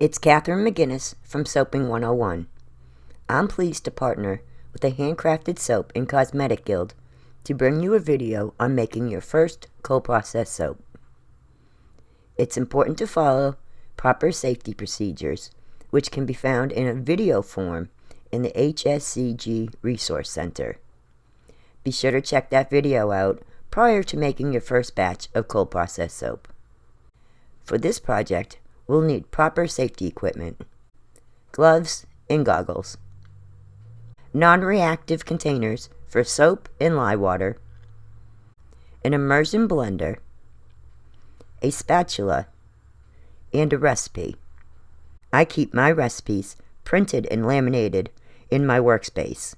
It's Catherine McGinnis from Soaping 101. I'm pleased to partner with the Handcrafted Soap and Cosmetic Guild to bring you a video on making your first cold process soap. It's important to follow proper safety procedures, which can be found in a video form in the HSCG Resource Center. Be sure to check that video out prior to making your first batch of cold process soap. For this project, we'll need proper safety equipment, gloves and goggles, non-reactive containers for soap and lye water, an immersion blender, a spatula, and a recipe. I keep my recipes printed and laminated in my workspace.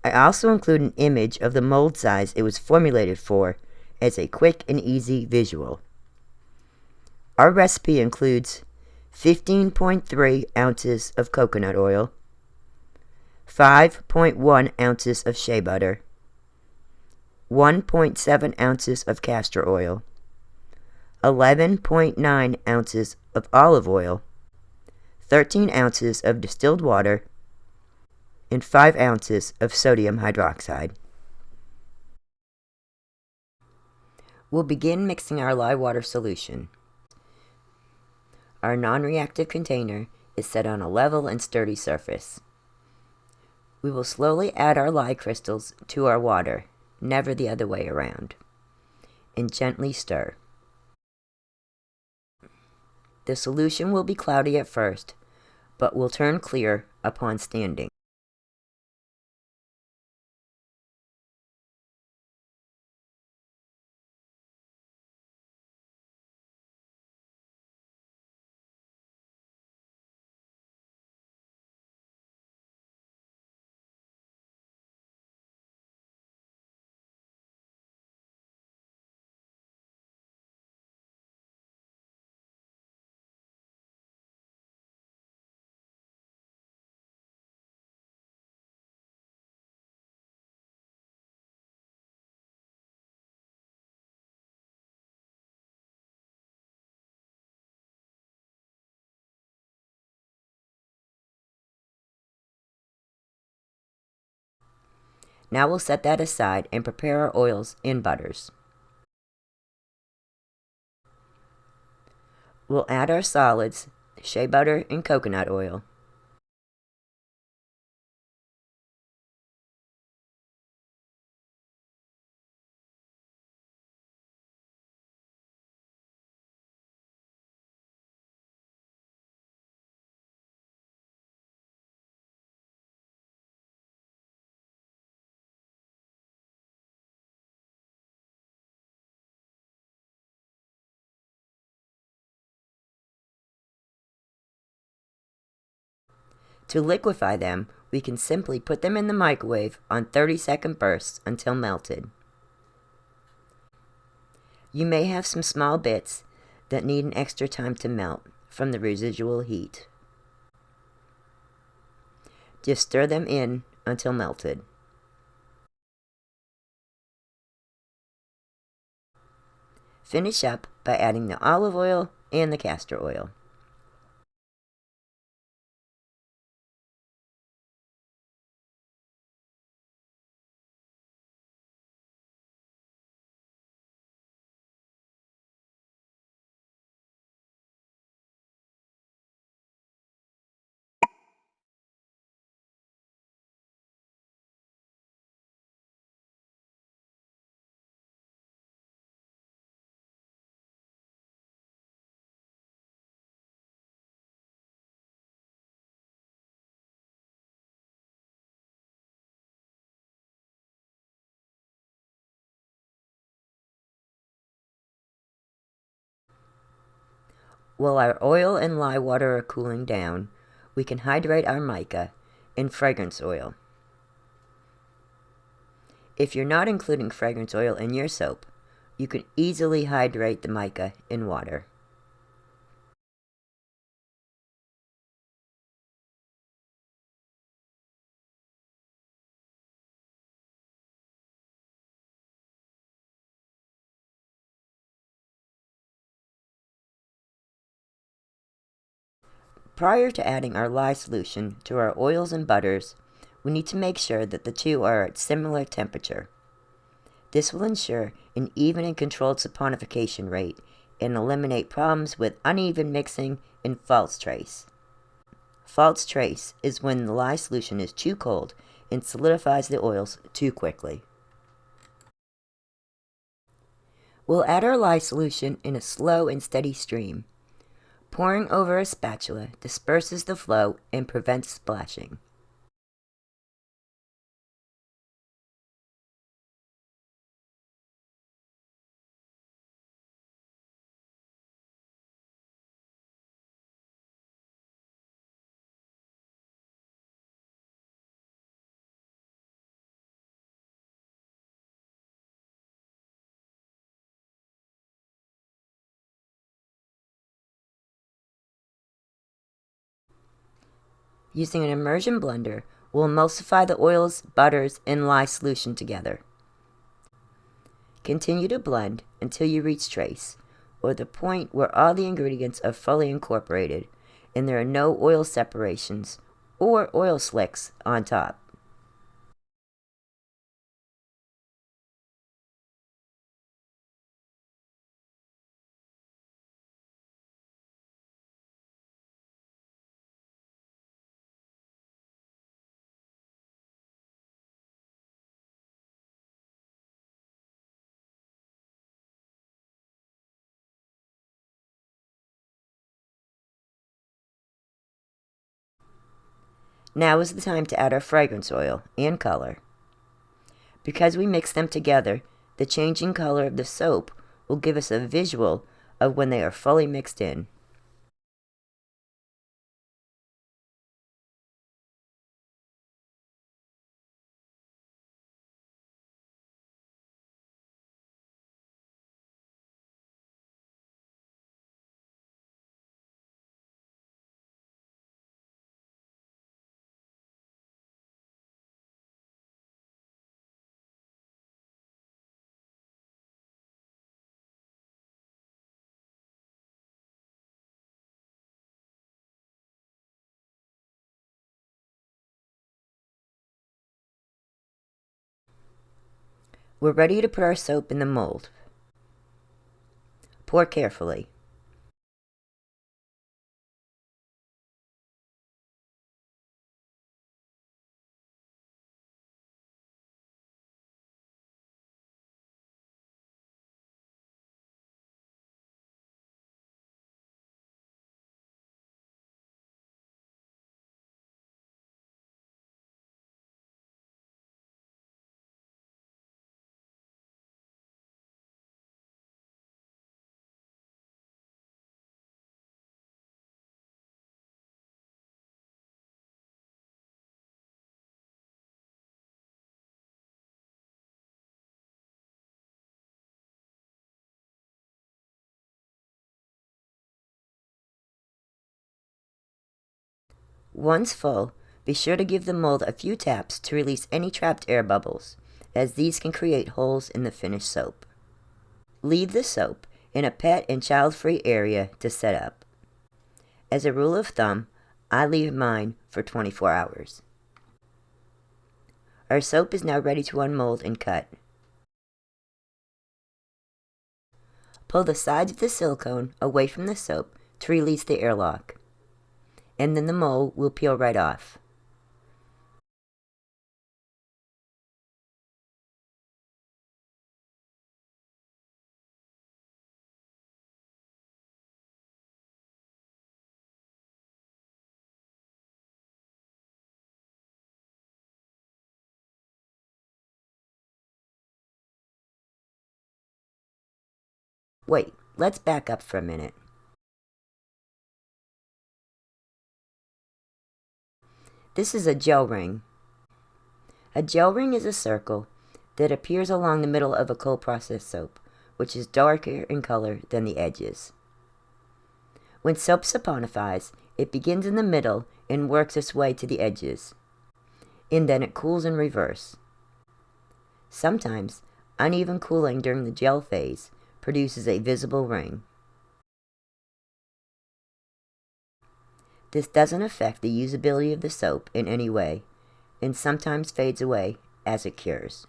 I also include an image of the mold size it was formulated for as a quick and easy visual. Our recipe includes 15.3 ounces of coconut oil, 5.1 ounces of shea butter, 1.7 ounces of castor oil, 11.9 ounces of olive oil, 13 ounces of distilled water, and 5 ounces of sodium hydroxide. We'll begin mixing our lye water solution. Our non-reactive container is set on a level and sturdy surface. We will slowly add our lye crystals to our water, never the other way around, and gently stir. The solution will be cloudy at first, but will turn clear upon standing. Now we'll set that aside and prepare our oils and butters. We'll add our solids, shea butter and coconut oil. To liquefy them, we can simply put them in the microwave on 30-second bursts until melted. You may have some small bits that need an extra time to melt from the residual heat. Just stir them in until melted. Finish up by adding the olive oil and the castor oil. While our oil and lye water are cooling down, we can hydrate our mica in fragrance oil. If you're not including fragrance oil in your soap, you can easily hydrate the mica in water. Prior to adding our lye solution to our oils and butters, we need to make sure that the two are at similar temperature. This will ensure an even and controlled saponification rate and eliminate problems with uneven mixing and false trace. False trace is when the lye solution is too cold and solidifies the oils too quickly. We'll add our lye solution in a slow and steady stream. Pouring over a spatula disperses the flow and prevents splashing. Using an immersion blender, we'll emulsify the oils, butters, and lye solution together. Continue to blend until you reach trace, or the point where all the ingredients are fully incorporated and there are no oil separations or oil slicks on top. Now is the time to add our fragrance oil and color. Because we mix them together, the changing color of the soap will give us a visual of when they are fully mixed in. We're ready to put our soap in the mold. Pour carefully. Once full, be sure to give the mold a few taps to release any trapped air bubbles, as these can create holes in the finished soap. Leave the soap in a pet and child-free area to set up. As a rule of thumb, I leave mine for 24 hours. Our soap is now ready to unmold and cut. Pull the sides of the silicone away from the soap to release the airlock, and then the mold will peel right off. Wait, let's back up for a minute. This is a gel ring. A gel ring is a circle that appears along the middle of a cold process soap, which is darker in color than the edges. When soap saponifies, it begins in the middle and works its way to the edges, and then it cools in reverse. Sometimes, uneven cooling during the gel phase produces a visible ring. This doesn't affect the usability of the soap in any way, and sometimes fades away as it cures.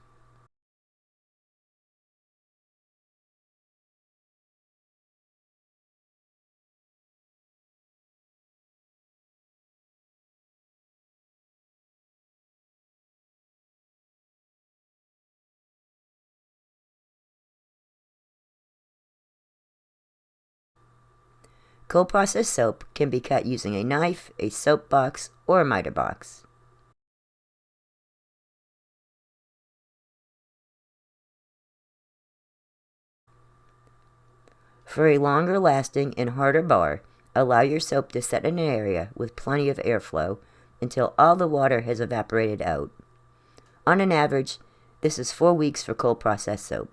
Cold processed soap can be cut using a knife, a soap box, or a miter box. For a longer lasting and harder bar, allow your soap to set in an area with plenty of airflow until all the water has evaporated out. On an average, this is 4 weeks for cold processed soap.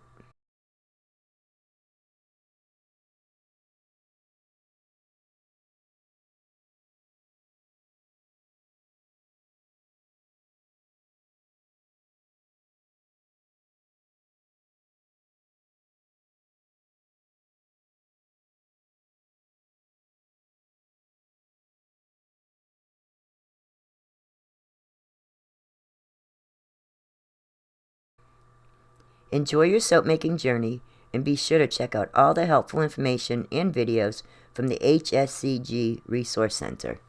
Enjoy your soap making journey, and be sure to check out all the helpful information and videos from the HSCG Resource Center.